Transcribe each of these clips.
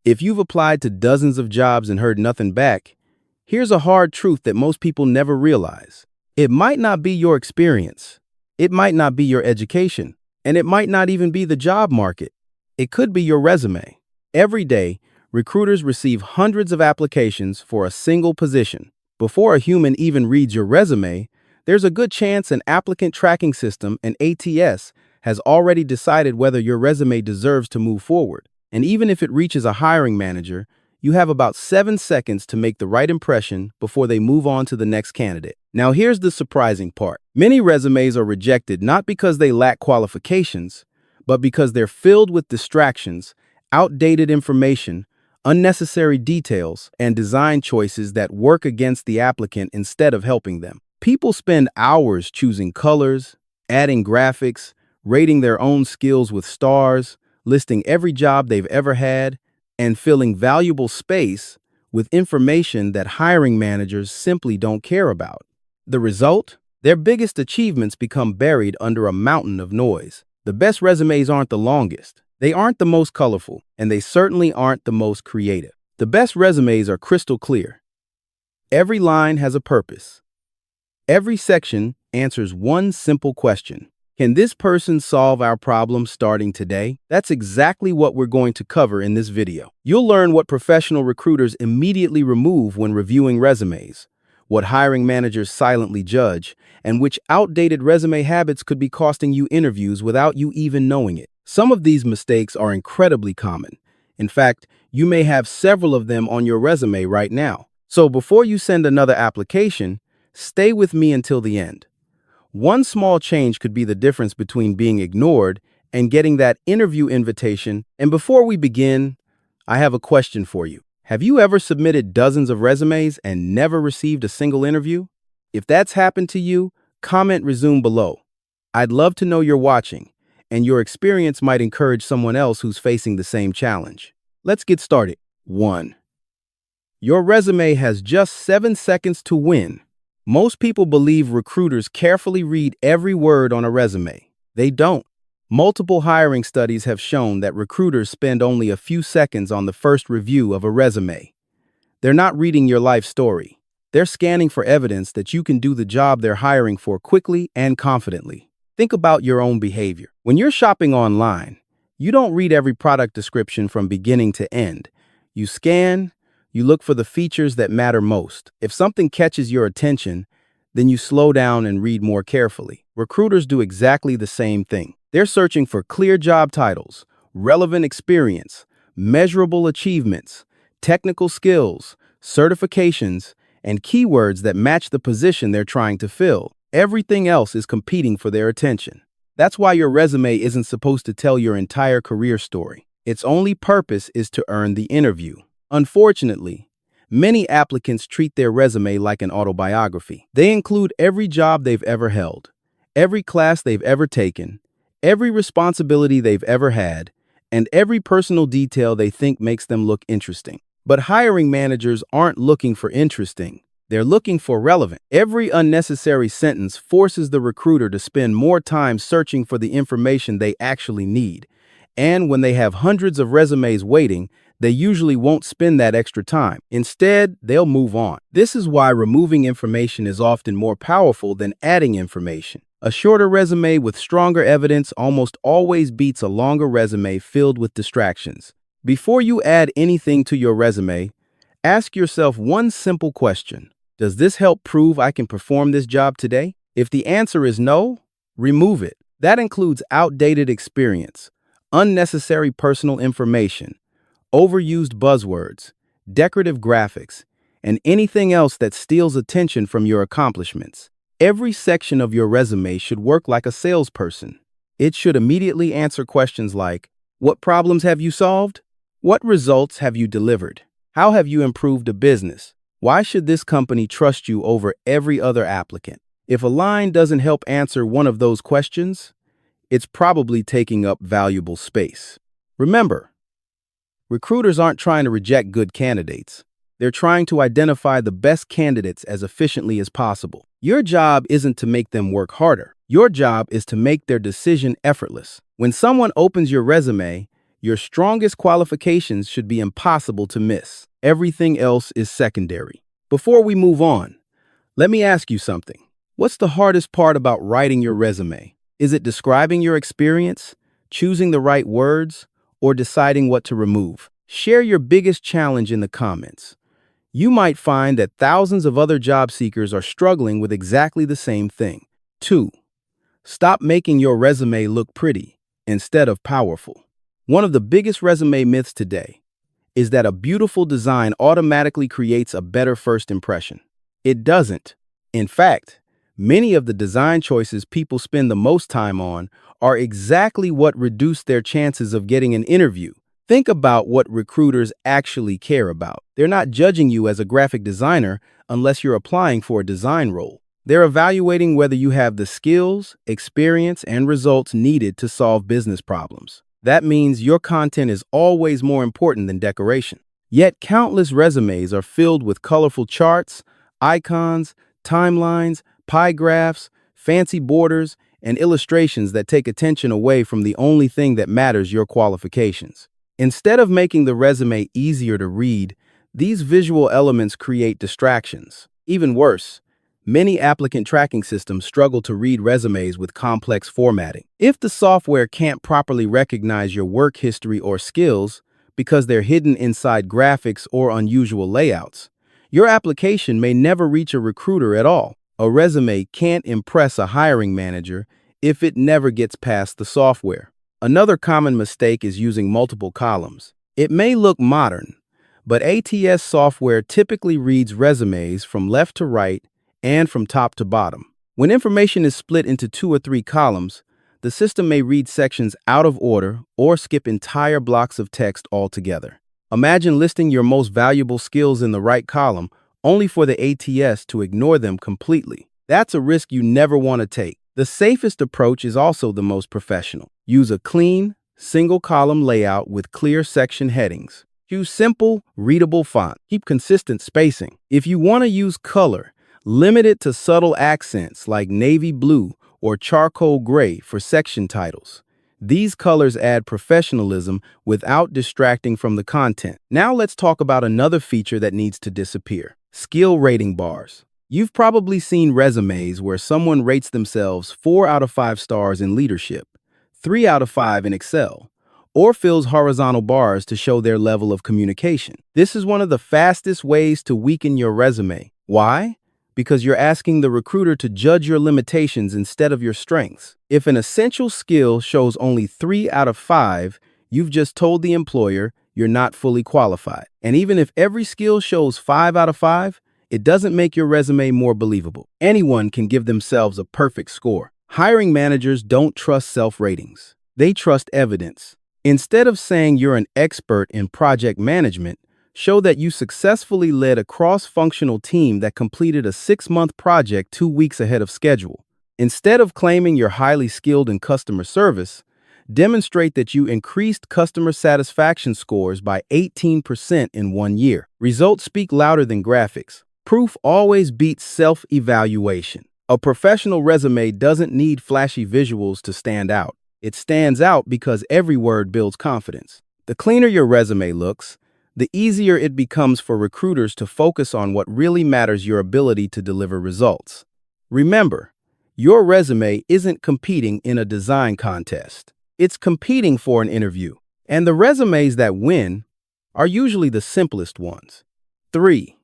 If you've applied to dozens of jobs and heard nothing back, here's a hard truth that most people never realize. It might not be your experience, it might not be your education, and it might not even be the job market. It could be your resume. Every day, recruiters receive hundreds of applications for a single position. Before a human even reads your resume, there's a good chance an applicant tracking system, an ATS, has already decided whether your resume deserves to move forward. And even if it reaches a hiring manager, you have about 7 seconds to make the right impression before they move on to the next candidate. Now here's the surprising part. Many resumes are rejected not because they lack qualifications, but because they're filled with distractions, outdated information, unnecessary details, and design choices that work against the applicant instead of helping them. People spend hours choosing colors, adding graphics, rating their own skills with stars, listing every job they've ever had, and filling valuable space with information that hiring managers simply don't care about. The result? Their biggest achievements become buried under a mountain of noise. The best resumes aren't the longest. They aren't the most colorful, and they certainly aren't the most creative. The best resumes are crystal clear. Every line has a purpose. Every section answers one simple question. Can this person solve our problem starting today? That's exactly what we're going to cover in this video. You'll learn what professional recruiters immediately remove when reviewing resumes, what hiring managers silently judge, and which outdated resume habits could be costing you interviews without you even knowing it. Some of these mistakes are incredibly common. In fact, you may have several of them on your resume right now. So before you send another application, stay with me until the end. One small change could be the difference between being ignored and getting that interview invitation. And before we begin, I have a question for you. Have you ever submitted dozens of resumes and never received a single interview? If that's happened to you, comment resume below. I'd love to know you're watching, and your experience might encourage someone else who's facing the same challenge. Let's get started. 1. Your resume has just 7 seconds to win. Most people believe recruiters carefully read every word on a resume. They don't. Multiple hiring studies have shown that recruiters spend only a few seconds on the first review of a resume. They're not reading your life story. They're scanning for evidence that you can do the job they're hiring for quickly and confidently. Think about your own behavior. When you're shopping online, you don't read every product description from beginning to end. You scan. You look for the features that matter most. If something catches your attention, then you slow down and read more carefully. Recruiters do exactly the same thing. They're searching for clear job titles, relevant experience, measurable achievements, technical skills, certifications, and keywords that match the position they're trying to fill. Everything else is competing for their attention. That's why your resume isn't supposed to tell your entire career story. Its only purpose is to earn the interview. Unfortunately, many applicants treat their resume like an autobiography. They include every job they've ever held, every class they've ever taken, every responsibility they've ever had, and every personal detail they think makes them look interesting. But hiring managers aren't looking for interesting. They're looking for relevant. Every unnecessary sentence forces the recruiter to spend more time searching for the information they actually need. And when they have hundreds of resumes waiting, they usually won't spend that extra time. Instead, they'll move on. This is why removing information is often more powerful than adding information. A shorter resume with stronger evidence almost always beats a longer resume filled with distractions. Before you add anything to your resume, ask yourself one simple question. Does this help prove I can perform this job today? If the answer is no, remove it. That includes outdated experience, unnecessary personal information, overused buzzwords, decorative graphics, and anything else that steals attention from your accomplishments. Every section of your resume should work like a salesperson. It should immediately answer questions like, what problems have you solved? What results have you delivered? How have you improved a business? Why should this company trust you over every other applicant? If a line doesn't help answer one of those questions, it's probably taking up valuable space. Remember, recruiters aren't trying to reject good candidates. They're trying to identify the best candidates as efficiently as possible. Your job isn't to make them work harder. Your job is to make their decision effortless. When someone opens your resume, Your strongest qualifications should be impossible to miss. Everything else is secondary. Before we move on, let me ask you something. What's the hardest part about writing your resume? Is it describing your experience, choosing the right words, or deciding what to remove? Share your biggest challenge in the comments. You might find that thousands of other job seekers are struggling with exactly the same thing. 2. Stop making your resume look pretty instead of powerful. One of the biggest resume myths today is that a beautiful design automatically creates a better first impression. It doesn't. In fact, many of the design choices people spend the most time on are exactly what reduce their chances of getting an interview. Think about what recruiters actually care about. They're not judging you as a graphic designer unless you're applying for a design role. They're evaluating whether you have the skills, experience, and results needed to solve business problems. That means your content is always more important than decoration. Yet countless resumes are filled with colorful charts, icons, timelines, pie graphs, fancy borders, and illustrations that take attention away from the only thing that matters: your qualifications. Instead of making the resume easier to read, these visual elements create distractions. Even worse, many applicant tracking systems struggle to read resumes with complex formatting. If the software can't properly recognize your work history or skills because they're hidden inside graphics or unusual layouts, your application may never reach a recruiter at all. A resume can't impress a hiring manager if it never gets past the software. Another common mistake is using multiple columns. It may look modern, but ATS software typically reads resumes from left to right and from top to bottom. When information is split into 2 or 3 columns, the system may read sections out of order or skip entire blocks of text altogether. Imagine listing your most valuable skills in the right column only for the ATS to ignore them completely. That's a risk you never want to take. The safest approach is also the most professional. Use a clean, single-column layout with clear section headings. Use simple, readable font. Keep consistent spacing. If you want to use color, limit it to subtle accents like navy blue or charcoal gray for section titles. These colors add professionalism without distracting from the content. Now let's talk about another feature that needs to disappear: skill rating bars. You've probably seen resumes where someone rates themselves 4 out of 5 stars in leadership, 3 out of 5 in Excel, or fills horizontal bars to show their level of communication. This is one of the fastest ways to weaken your resume. Why? Because you're asking the recruiter to judge your limitations instead of your strengths. If an essential skill shows only 3 out of 5, you've just told the employer you're not fully qualified. And even if every skill shows 5 out of 5, it doesn't make your resume more believable. Anyone can give themselves a perfect score. Hiring managers don't trust self-ratings. They trust evidence. Instead of saying you're an expert in project management, show that you successfully led a cross-functional team that completed a 6-month project 2 weeks ahead of schedule. Instead of claiming you're highly skilled in customer service, demonstrate that you increased customer satisfaction scores by 18% in 1 year. Results speak louder than graphics. Proof always beats self-evaluation. A professional resume doesn't need flashy visuals to stand out. It stands out because every word builds confidence. The cleaner your resume looks, the easier it becomes for recruiters to focus on what really matters: your ability to deliver results. Remember, your resume isn't competing in a design contest. It's competing for an interview. And the resumes that win are usually the simplest ones. 3.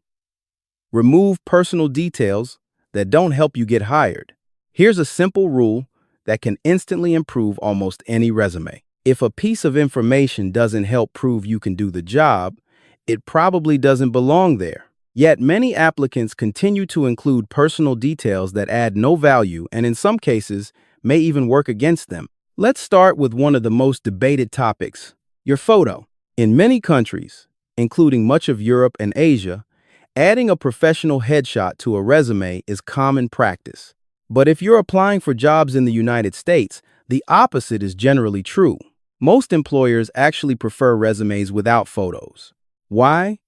Remove personal details that don't help you get hired. Here's a simple rule that can instantly improve almost any resume. If a piece of information doesn't help prove you can do the job, it probably doesn't belong there. Yet many applicants continue to include personal details that add no value and in some cases may even work against them. Let's start with one of the most debated topics: your photo. In many countries, including much of Europe and Asia, adding a professional headshot to a resume is common practice. But if you're applying for jobs in the United States, the opposite is generally true. Most employers actually prefer resumes without photos. Why?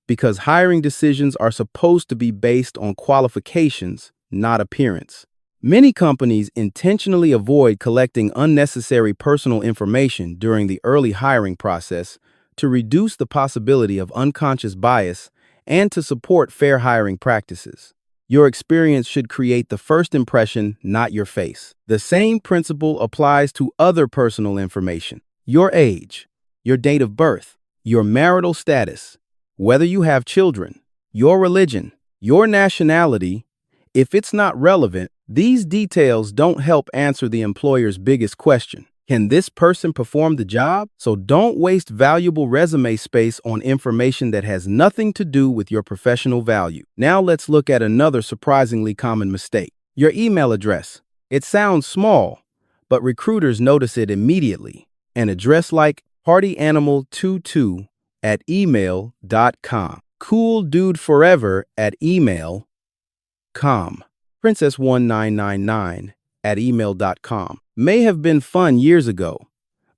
Because hiring decisions are supposed to be based on qualifications, not appearance. Many companies intentionally avoid collecting unnecessary personal information during the early hiring process to reduce the possibility of unconscious bias and to support fair hiring practices. Your experience should create the first impression, not your face. The same principle applies to other personal information: your age, your date of birth, your marital status, whether you have children, your religion, your nationality. If it's not relevant, these details don't help answer the employer's biggest question: can this person perform the job? So don't waste valuable resume space on information that has nothing to do with your professional value. Now let's look at another surprisingly common mistake: your email address. It sounds small, but recruiters notice it immediately. An address like partyanimal22 at email.com, cooldudeforever@email.com, princess1999 at email.com may have been fun years ago,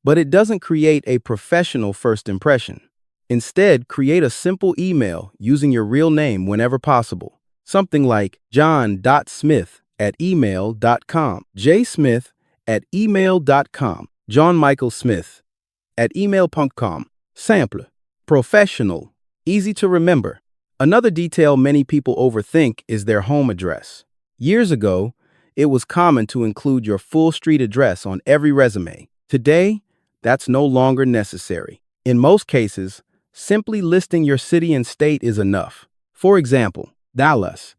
but it doesn't create a professional first impression. Instead, create a simple email using your real name whenever possible. Something like john.smith at email.com, jsmith at email.com, John Michael Smith at email.com. Simple, professional, easy to remember. Another detail many people overthink is their home address. Years ago, it was common to include your full street address on every resume. Today, that's no longer necessary. In most cases, simply listing your city and state is enough. For example, Dallas,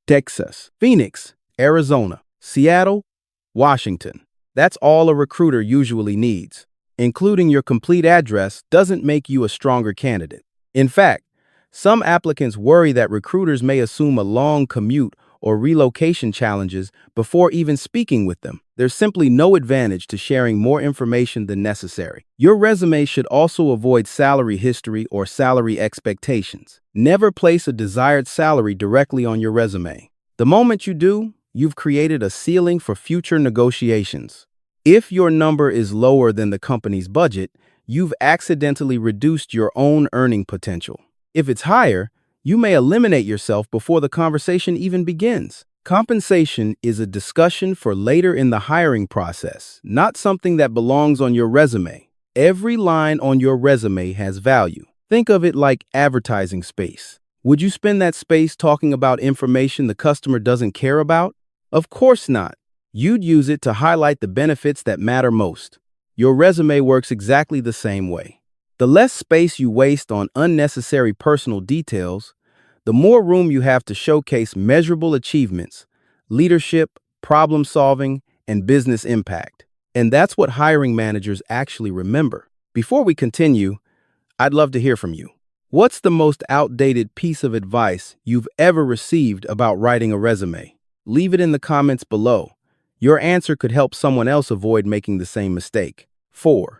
Texas, Phoenix, Arizona, Seattle, Washington. That's all a recruiter usually needs. Including your complete address doesn't make you a stronger candidate. In fact, some applicants worry that recruiters may assume a long commute or relocation challenges before even speaking with them. There's simply no advantage to sharing more information than necessary. Your resume should also avoid salary history or salary expectations. Never place a desired salary directly on your resume. The moment you do, you've created a ceiling for future negotiations. If your number is lower than the company's budget, you've accidentally reduced your own earning potential. If it's higher, you may eliminate yourself before the conversation even begins. Compensation is a discussion for later in the hiring process, not something that belongs on your resume. Every line on your resume has value. Think of it like advertising space. Would you spend that space talking about information the customer doesn't care about? Of course not. You'd use it to highlight the benefits that matter most. Your resume works exactly the same way. The less space you waste on unnecessary personal details, the more room you have to showcase measurable achievements, leadership, problem solving, and business impact. And that's what hiring managers actually remember. Before we continue, I'd love to hear from you. What's the most outdated piece of advice you've ever received about writing a resume? Leave it in the comments below. Your answer could help someone else avoid making the same mistake. 4.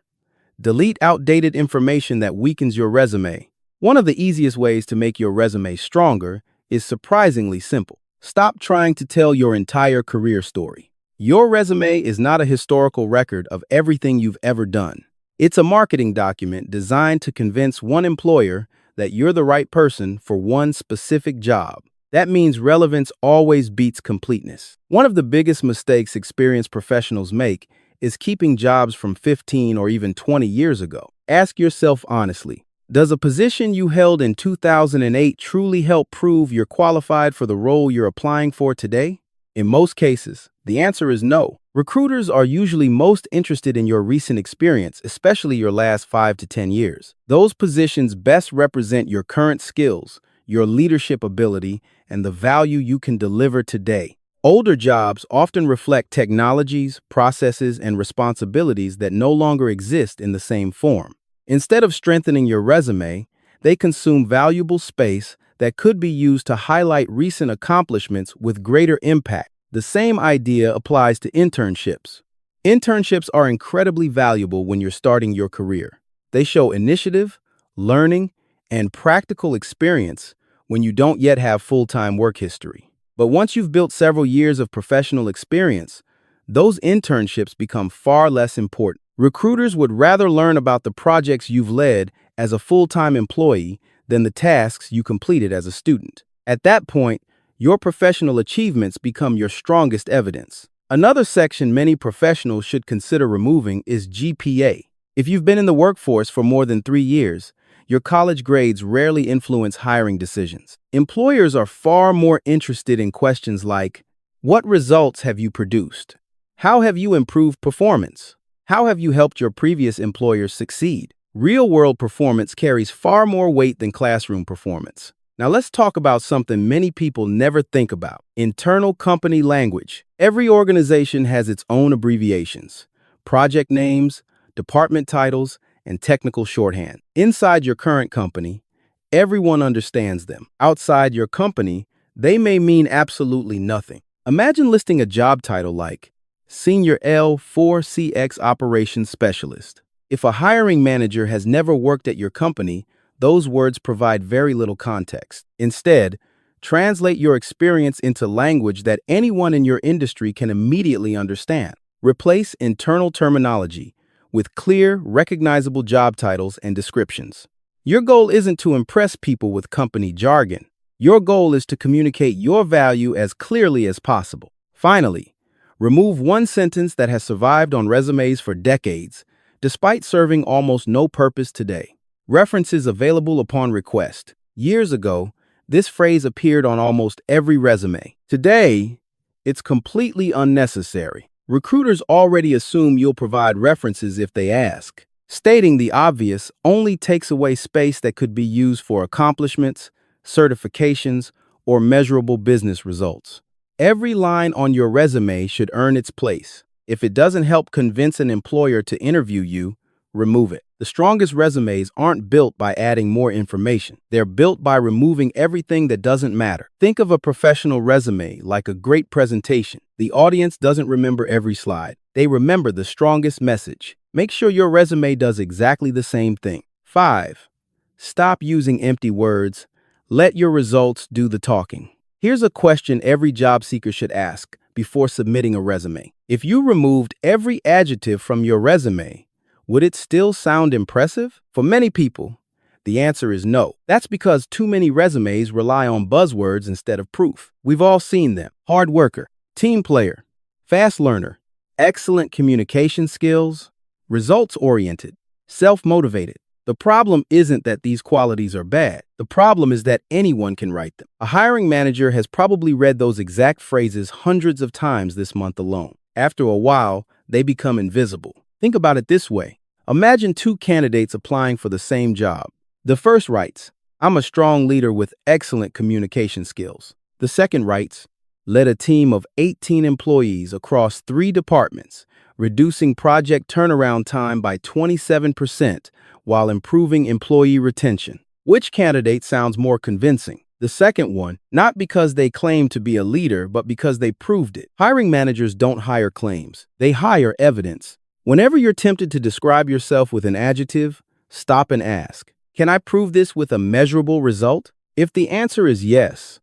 Delete outdated information that weakens your resume. One of the easiest ways to make your resume stronger is surprisingly simple. Stop trying to tell your entire career story. Your resume is not a historical record of everything you've ever done. It's a marketing document designed to convince one employer that you're the right person for one specific job. That means relevance always beats completeness. One of the biggest mistakes experienced professionals make is keeping jobs from 15 or even 20 years ago. Ask yourself honestly, does a position you held in 2008 truly help prove you're qualified for the role you're applying for today? In most cases, the answer is no. Recruiters are usually most interested in your recent experience, especially your last 5 to 10 years. Those positions best represent your current skills, your leadership ability, and the value you can deliver today. Older jobs often reflect technologies, processes, and responsibilities that no longer exist in the same form. Instead of strengthening your resume, they consume valuable space that could be used to highlight recent accomplishments with greater impact. The same idea applies to internships. Internships are incredibly valuable when you're starting your career. They show initiative, learning, and practical experience when you don't yet have full-time work history. But once you've built several years of professional experience, those internships become far less important. Recruiters would rather learn about the projects you've led as a full-time employee than the tasks you completed as a student. At that point, Your professional achievements become your strongest evidence. Another section many professionals should consider removing is GPA. If you've been in the workforce for more than 3 years, your college grades rarely influence hiring decisions. Employers are far more interested in questions like, what results have you produced? How have you improved performance? How have you helped your previous employers succeed? Real-world performance carries far more weight than classroom performance. Now let's talk about something many people never think about: internal company language. Every organization has its own abbreviations, project names, department titles, and technical shorthand. Inside your current company, everyone understands them. Outside your company, they may mean absolutely nothing. Imagine listing a job title like Senior L4CX Operations Specialist. If a hiring manager has never worked at your company, those words provide very little context. Instead, translate your experience into language that anyone in your industry can immediately understand. Replace internal terminology with clear, recognizable job titles and descriptions. Your goal isn't to impress people with company jargon. Your goal is to communicate your value as clearly as possible. Finally, remove one sentence that has survived on resumes for decades, despite serving almost no purpose today. References available upon request. Years ago, this phrase appeared on almost every resume. Today, it's completely unnecessary. Recruiters already assume you'll provide references if they ask. Stating the obvious only takes away space that could be used for accomplishments, certifications, or measurable business results. Every line on your resume should earn its place. If it doesn't help convince an employer to interview you, remove it. The strongest resumes aren't built by adding more information. They're built by removing everything that doesn't matter. Think of a professional resume like a great presentation. The audience doesn't remember every slide. They remember the strongest message. Make sure your resume does exactly the same thing. 5. Stop using empty words. Let your results do the talking. Here's a question every job seeker should ask before submitting a resume. If you removed every adjective from your resume, would it still sound impressive? For many people, the answer is no. That's because too many resumes rely on buzzwords instead of proof. We've all seen them: hard worker, team player, fast learner, excellent communication skills, results-oriented, self-motivated. The problem isn't that these qualities are bad. The problem is that anyone can write them. A hiring manager has probably read those exact phrases hundreds of times this month alone. After a while, they become invisible. Think about it this way. Imagine two candidates applying for the same job. The first writes, "I'm a strong leader with excellent communication skills." The second writes, "Led a team of 18 employees across 3 departments, reducing project turnaround time by 27% while improving employee retention." Which candidate sounds more convincing? The second one, not because they claim to be a leader, but because they proved it. Hiring managers don't hire claims. They hire evidence. Whenever you're tempted to describe yourself with an adjective, stop and ask, can I prove this with a measurable result? If the answer is yes,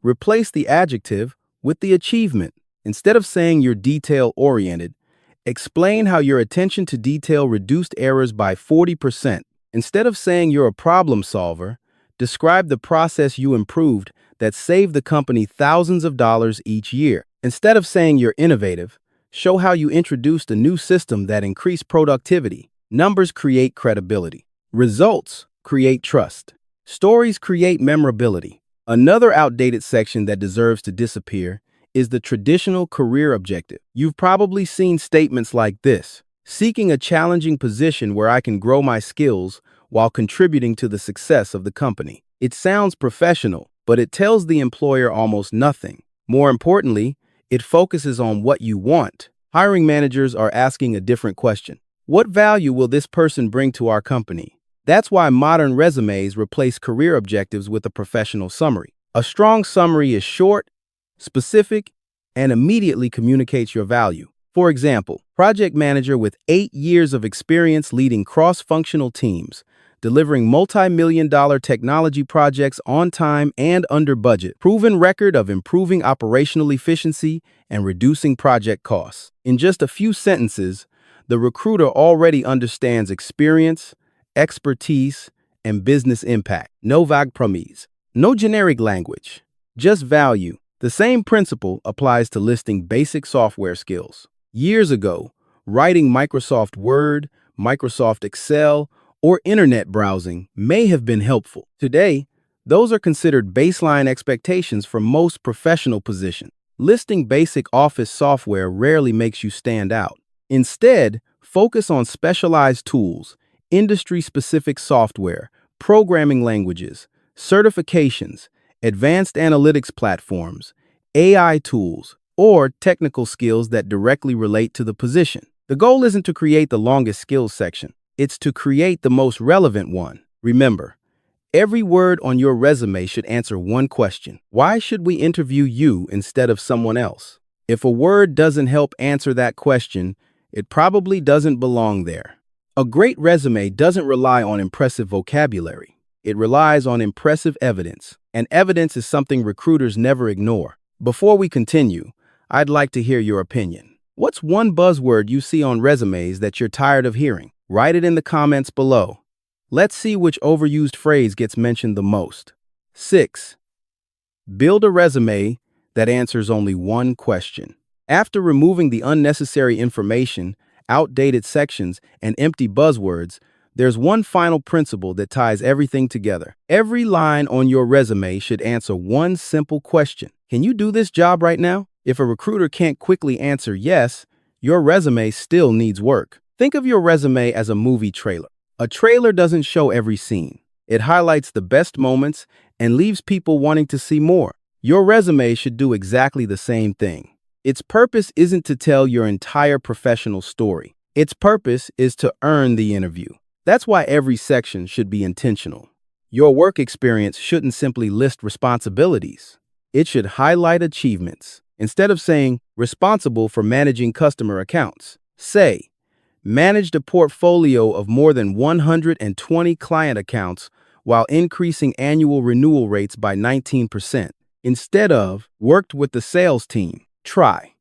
replace the adjective with the achievement. Instead of saying you're detail-oriented, explain how your attention to detail reduced errors by 40%. Instead of saying you're a problem solver, describe the process you improved that saved the company thousands of dollars each year. Instead of saying you're innovative, show how you introduced a new system that increased productivity. Numbers create credibility. Results create trust. Stories create memorability. Another outdated section that deserves to disappear is the traditional career objective. You've probably seen statements like this: seeking a challenging position where I can grow my skills while contributing to the success of the company. It sounds professional, but it tells the employer almost nothing. More importantly, it focuses on what you want. Hiring managers are asking a different question. What value will this person bring to our company? That's why modern resumes replace career objectives with a professional summary. A strong summary is short, specific, and immediately communicates your value. For example, project manager with 8 years of experience leading cross-functional teams, delivering multi-million-dollar technology projects on time and under budget. Proven record of improving operational efficiency and reducing project costs. In just a few sentences, the recruiter already understands experience, expertise, and business impact. No vague promise. No generic language. just value. The same principle applies to listing basic software skills. Years ago, writing Microsoft Word, Microsoft Excel, or internet browsing may have been helpful. Today, those are considered baseline expectations for most professional positions. Listing basic office software rarely makes you stand out. Instead, focus on specialized tools, industry-specific software, programming languages, certifications, advanced analytics platforms, AI tools, or technical skills that directly relate to the position. The goal isn't to create the longest skills section. It's to create the most relevant one. Remember, every word on your resume should answer one question. Why should we interview you instead of someone else? If a word doesn't help answer that question, it probably doesn't belong there. A great resume doesn't rely on impressive vocabulary. It relies on impressive evidence, and evidence is something recruiters never ignore. Before we continue, I'd like to hear your opinion. What's one buzzword you see on resumes that you're tired of hearing? Write it in the comments below. Let's see which overused phrase gets mentioned the most. 6. Build a resume that answers only one question. After removing the unnecessary information, outdated sections, and empty buzzwords, there's one final principle that ties everything together. Every line on your resume should answer one simple question. Can you do this job right now? If a recruiter can't quickly answer yes, your resume still needs work. Think of your resume as a movie trailer. A trailer doesn't show every scene. It highlights the best moments and leaves people wanting to see more. Your resume should do exactly the same thing. Its purpose isn't to tell your entire professional story. Its purpose is to earn the interview. That's why every section should be intentional. Your work experience shouldn't simply list responsibilities. It should highlight achievements. Instead of saying, responsible for managing customer accounts, say, managed a portfolio of more than 120 client accounts while increasing annual renewal rates by 19%. Instead of, worked with the sales team, try.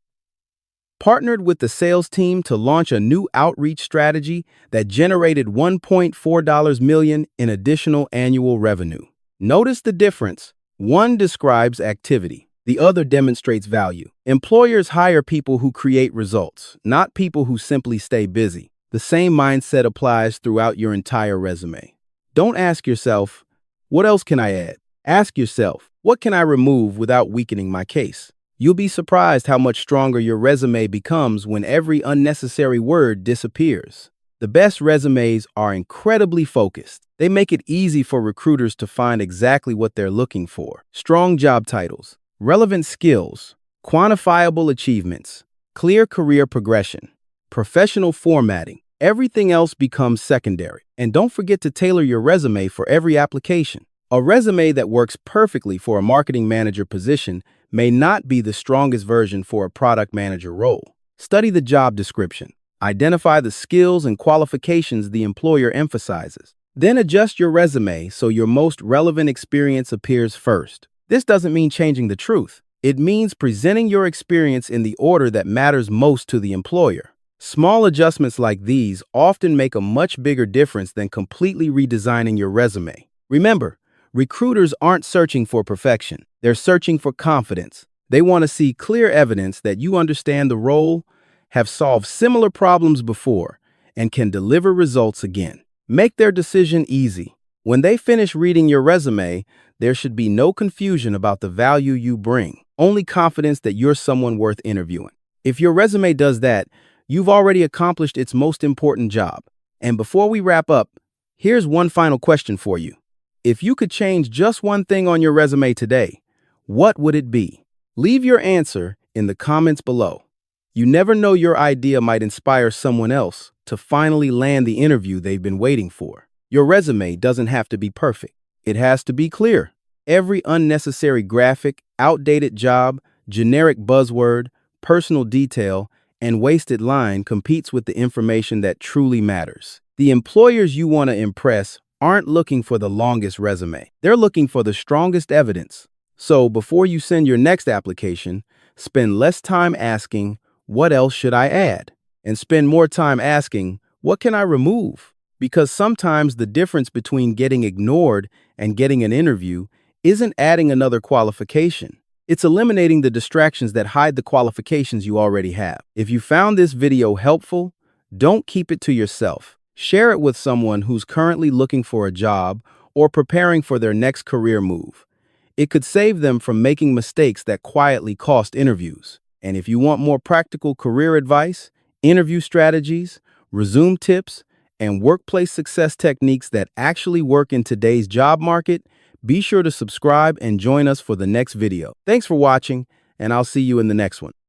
Partnered with the sales team to launch a new outreach strategy that generated $1.4 million in additional annual revenue. Notice the difference. One describes activity. The other demonstrates value. Employers hire people who create results, not people who simply stay busy. The same mindset applies throughout your entire resume. Don't ask yourself, what else can I add? Ask yourself, what can I remove without weakening my case? You'll be surprised how much stronger your resume becomes when every unnecessary word disappears. The best resumes are incredibly focused. They make it easy for recruiters to find exactly what they're looking for. Strong job titles, relevant skills, quantifiable achievements, clear career progression, professional formatting. Everything else becomes secondary. And don't forget to tailor your resume for every application. A resume that works perfectly for a marketing manager position may not be the strongest version for a product manager role. Study the job description. Identify the skills and qualifications the employer emphasizes. Then adjust your resume so your most relevant experience appears first. This doesn't mean changing the truth. It means presenting your experience in the order that matters most to the employer. Small adjustments like these often make a much bigger difference than completely redesigning your resume. Remember, recruiters aren't searching for perfection. They're searching for confidence. They want to see clear evidence that you understand the role, have solved similar problems before, and can deliver results again. Make their decision easy. When they finish reading your resume, there should be no confusion about the value you bring, only confidence that you're someone worth interviewing. If your resume does that, you've already accomplished its most important job. And before we wrap up, here's one final question for you. If you could change just one thing on your resume today, what would it be? Leave your answer in the comments below. You never know, your idea might inspire someone else to finally land the interview they've been waiting for. Your resume doesn't have to be perfect. It has to be clear. Every unnecessary graphic, outdated job, generic buzzword, personal detail, and wasted line competes with the information that truly matters. The employers you want to impress aren't looking for the longest resume. They're looking for the strongest evidence. So before you send your next application, spend less time asking, what else should I add? And spend more time asking, what can I remove? Because sometimes the difference between getting ignored and getting an interview isn't adding another qualification. It's eliminating the distractions that hide the qualifications you already have. If you found this video helpful, don't keep it to yourself. Share it with someone who's currently looking for a job or preparing for their next career move. It could save them from making mistakes that quietly cost interviews. And if you want more practical career advice, interview strategies, resume tips, and workplace success techniques that actually work in today's job market, be sure to subscribe and join us for the next video. Thanks for watching, and I'll see you in the next one.